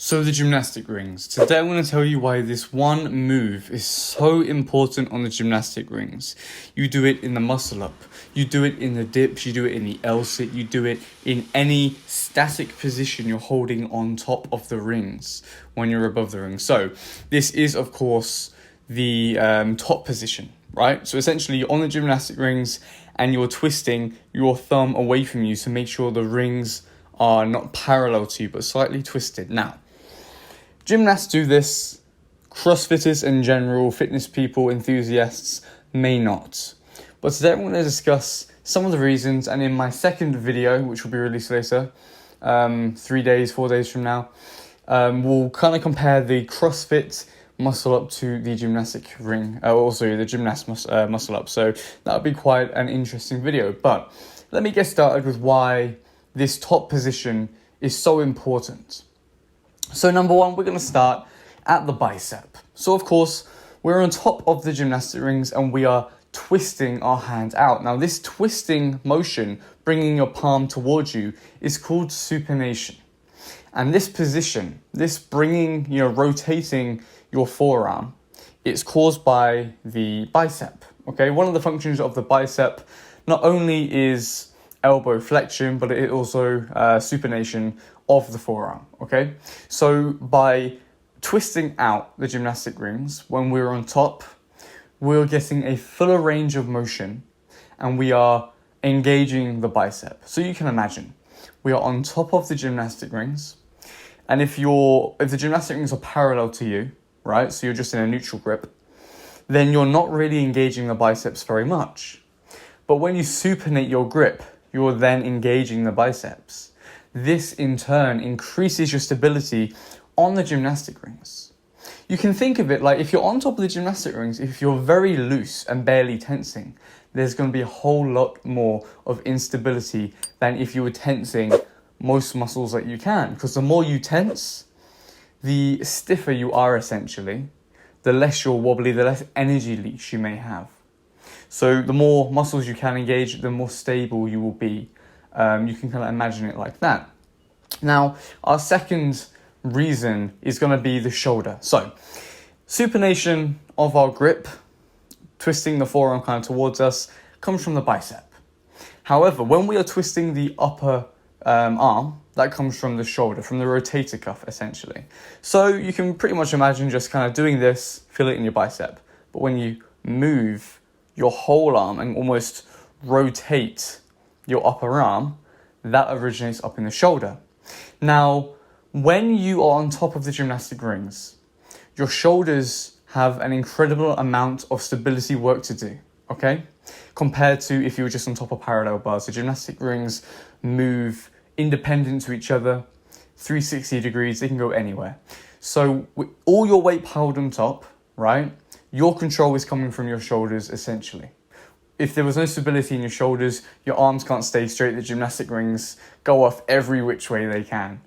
So the gymnastic rings. Today I'm going to tell you why this one move is so important on the gymnastic rings. You do it in the muscle up, you do it in the dips, you do it in the L-sit, you do it in any static position you're holding on top of the rings when you're above the ring. So this is of course the top position, right? So essentially you're on the gymnastic rings and you're twisting your thumb away from you to make sure the rings are not parallel to you but slightly twisted. Now, gymnasts do this, CrossFitters in general, fitness people, enthusiasts may not. But today I'm going to discuss some of the reasons, and in my second video, which will be released later, 4 days from now, we'll kind of compare the CrossFit muscle up to the gymnastic ring, also the gymnast muscle up. So that would be quite an interesting video. But let me get started with why this top position is so important. So number one, we're going to start at the bicep. So of course, we're on top of the gymnastic rings and we are twisting our hand out. Now this twisting motion, bringing your palm towards you, is called supination. And this position, this bringing, rotating your forearm, it's caused by the bicep. Okay, one of the functions of the bicep not only is elbow flexion, but it also supination of the forearm. Okay, so by twisting out the gymnastic rings when we're on top, we're getting a fuller range of motion and we are engaging the bicep. So you can imagine we are on top of the gymnastic rings, and if the gymnastic rings are parallel to you, right, so you're just in a neutral grip, then you're not really engaging the biceps very much. But when you supinate your grip, you're then engaging the biceps. This in turn increases your stability on the gymnastic rings. You can think of it like if you're on top of the gymnastic rings, if you're very loose and barely tensing, there's going to be a whole lot more of instability than if you were tensing most muscles that you can. Because the more you tense, the stiffer you are essentially, the less you're wobbly, the less energy leaks you may have. So the more muscles you can engage, the more stable you will be. You can kind of imagine it like that. Now, our second reason is going to be the shoulder. So, supination of our grip, twisting the forearm kind of towards us, comes from the bicep. However, when we are twisting the upper arm, that comes from the shoulder, from the rotator cuff, essentially. So you can pretty much imagine just kind of doing this, feel it in your bicep. But when you move your whole arm and almost rotate your upper arm, that originates up in the shoulder. Now, when you are on top of the gymnastic rings, your shoulders have an incredible amount of stability work to do, okay? Compared to if you were just on top of parallel bars. The gymnastic rings move independent to each other, 360 degrees, they can go anywhere. So with all your weight piled on top, right, your control is coming from your shoulders essentially. If there was no stability in your shoulders, your arms can't stay straight, the gymnastic rings go off every which way they can.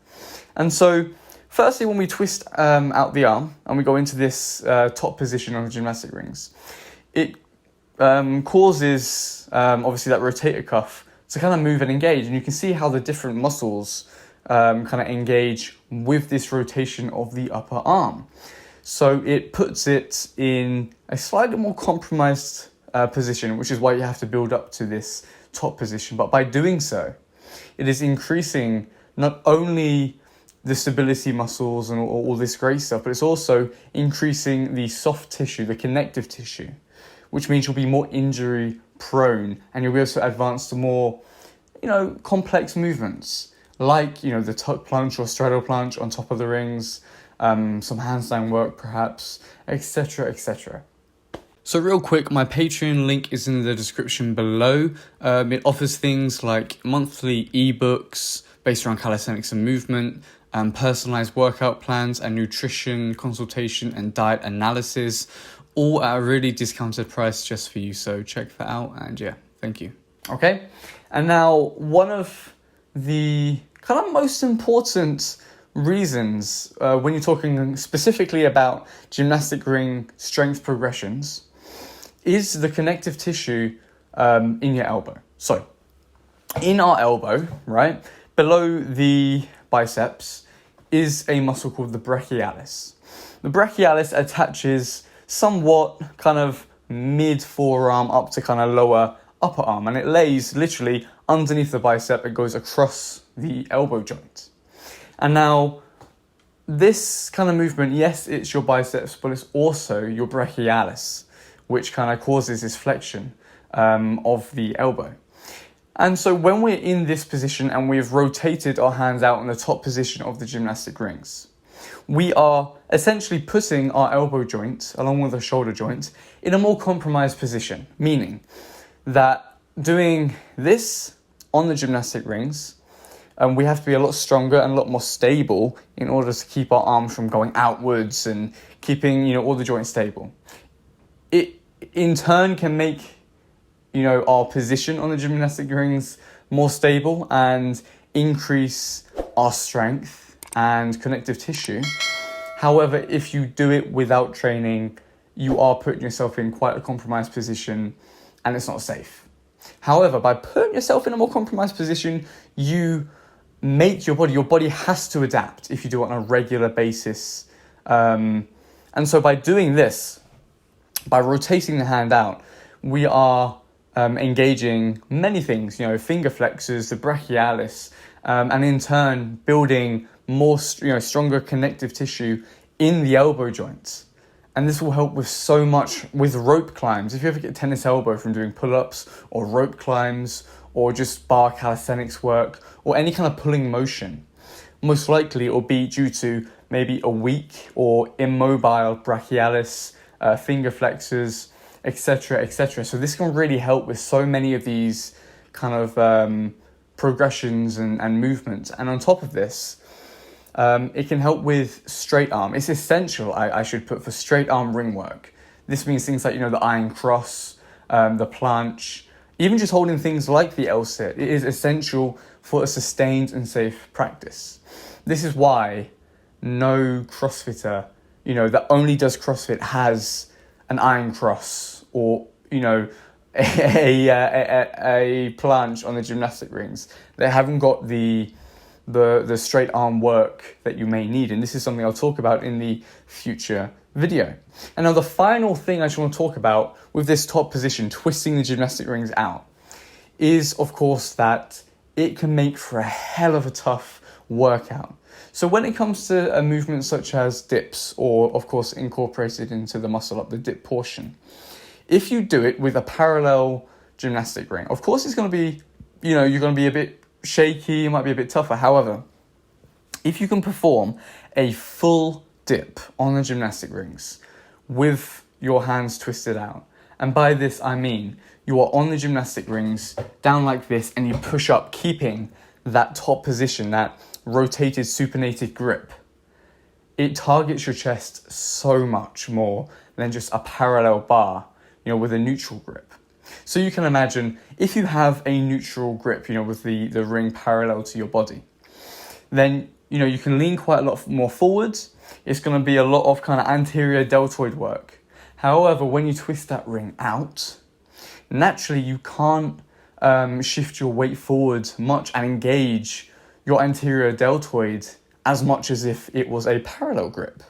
And so, firstly, when we twist out the arm and we go into this top position on the gymnastic rings, it causes, obviously, that rotator cuff to kind of move and engage. And you can see how the different muscles kind of engage with this rotation of the upper arm. So it puts it in a slightly more compromised position, which is why you have to build up to this top position. But by doing so, it is increasing not only the stability muscles and all this great stuff, but it's also increasing the soft tissue, the connective tissue, which means you'll be more injury prone and you'll be able to advance to more, complex movements like, the tuck plunge or straddle plunge on top of the rings, some handstand work perhaps, etc., etc. So real quick, my Patreon link is in the description below. It offers things like monthly ebooks based around calisthenics and movement, personalized workout plans and nutrition consultation and diet analysis, all at a really discounted price just for you. So check that out and yeah, thank you. Okay, and now one of the kind of most important reasons when you're talking specifically about gymnastic ring strength progressions is the connective tissue in your elbow. So in our elbow, right, below the biceps is a muscle called the brachialis. The brachialis attaches somewhat kind of mid forearm up to kind of lower upper arm, and it lays literally underneath the bicep. It goes across the elbow joint. And now this kind of movement, yes, it's your biceps, but it's also your brachialis, which kind of causes this flexion of the elbow. And so when we're in this position and we've rotated our hands out in the top position of the gymnastic rings, we are essentially putting our elbow joint, along with the shoulder joint, in a more compromised position, meaning that doing this on the gymnastic rings, we have to be a lot stronger and a lot more stable in order to keep our arms from going outwards and keeping, all the joints stable. It, in turn, can make, our position on the gymnastic rings more stable and increase our strength and connective tissue. However, if you do it without training, you are putting yourself in quite a compromised position and it's not safe. However, by putting yourself in a more compromised position, you make your body has to adapt if you do it on a regular basis. And so by doing this, by rotating the hand out, we are engaging many things, finger flexors, the brachialis, and in turn building more, stronger connective tissue in the elbow joints. And this will help with so much with rope climbs. If you ever get tennis elbow from doing pull-ups or rope climbs or just bar calisthenics work or any kind of pulling motion, most likely it will be due to maybe a weak or immobile brachialis, finger flexors, etc., etc. So this can really help with so many of these kind of progressions and movements. And on top of this, it can help with straight arm. It's essential, I should put, for straight arm ring work. This means things like, the iron cross, the planche, even just holding things like the L-sit. It is essential for a sustained and safe practice. This is why no CrossFitter, that only does CrossFit has an iron cross or, a planche on the gymnastic rings. They haven't got the straight arm work that you may need, and this is something I'll talk about in the future video. And now the final thing I just want to talk about with this top position, twisting the gymnastic rings out, is of course that it can make for a hell of a tough workout. So when it comes to a movement such as dips, or of course incorporated into the muscle up, the dip portion, if you do it with a parallel gymnastic ring, of course it's going to be, you're going to be a bit shaky, it might be a bit tougher. However, if you can perform a full dip on the gymnastic rings with your hands twisted out, and by this I mean you are on the gymnastic rings down like this and you push up, keeping that top position, that rotated supinated grip, it targets your chest so much more than just a parallel bar, with a neutral grip. So you can imagine if you have a neutral grip, with the ring parallel to your body, then, you can lean quite a lot more forwards. It's going to be a lot of kind of anterior deltoid work. However, when you twist that ring out, naturally you can't shift your weight forward much and engage your anterior deltoid as much as if it was a parallel grip.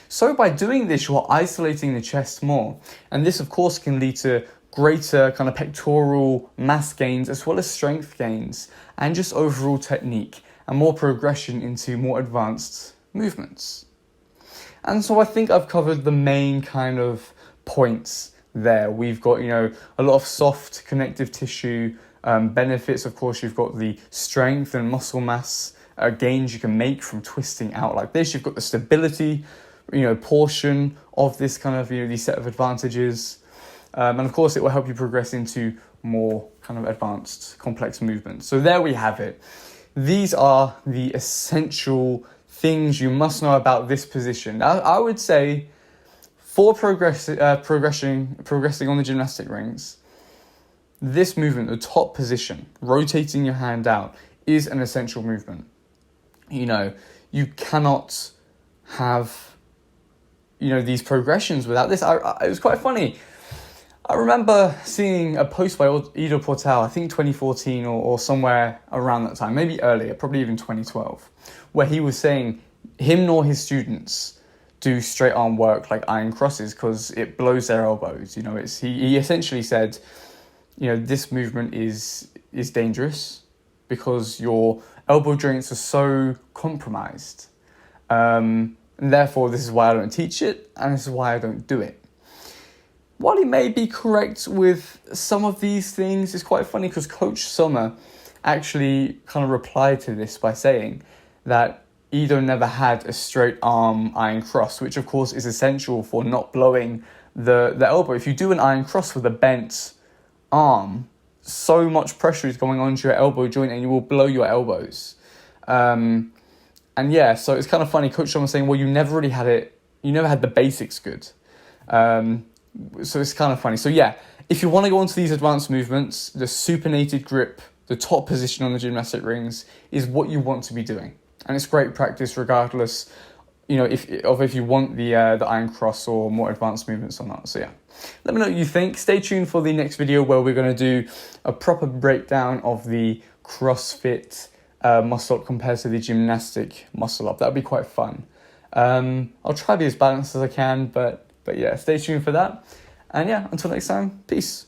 So by doing this, you're isolating the chest more. And this, of course, can lead to greater kind of pectoral mass gains as well as strength gains and just overall technique and more progression into more advanced movements. And so I think I've covered the main kind of points there. We've got, a lot of soft connective tissue benefits. Of course, you've got the strength and muscle mass gains you can make from twisting out like this. You've got the stability, portion of this kind of, these set of advantages. And of course, it will help you progress into more kind of advanced, complex movements. So there we have it. These are the essential things you must know about this position. Now, I would say for progressing on the gymnastic rings, this movement, the top position, rotating your hand out, is an essential movement. You cannot have, these progressions without this. It was quite funny. I remember seeing a post by Ido Portal, I think 2014 or somewhere around that time, maybe earlier, probably even 2012, where he was saying him nor his students do straight arm work like iron crosses because it blows their elbows. You know, he essentially said, you know, this movement is dangerous because your elbow joints are so compromised. And therefore, this is why I don't teach it, and this is why I don't do it. While he may be correct with some of these things, it's quite funny because Coach Sommer actually kind of replied to this by saying that Ido never had a straight arm iron cross, which of course is essential for not blowing the elbow. If you do an iron cross with a bent arm, so much pressure is going onto your elbow joint and you will blow your elbows. And yeah, so it's kind of funny. Coach Sommer was saying, well, you never had the basics good. So it's kind of funny. So yeah, if you want to go onto these advanced movements, the supinated grip, the top position on the gymnastic rings is what you want to be doing. And it's great practice regardless, you know, if you want the iron cross or more advanced movements or not. So yeah, let me know what you think. Stay tuned for the next video where we're going to do a proper breakdown of the CrossFit muscle up compared to the gymnastic muscle up. That'll be quite fun. I'll try to be as balanced as I can, but yeah, stay tuned for that. And yeah, until next time, peace.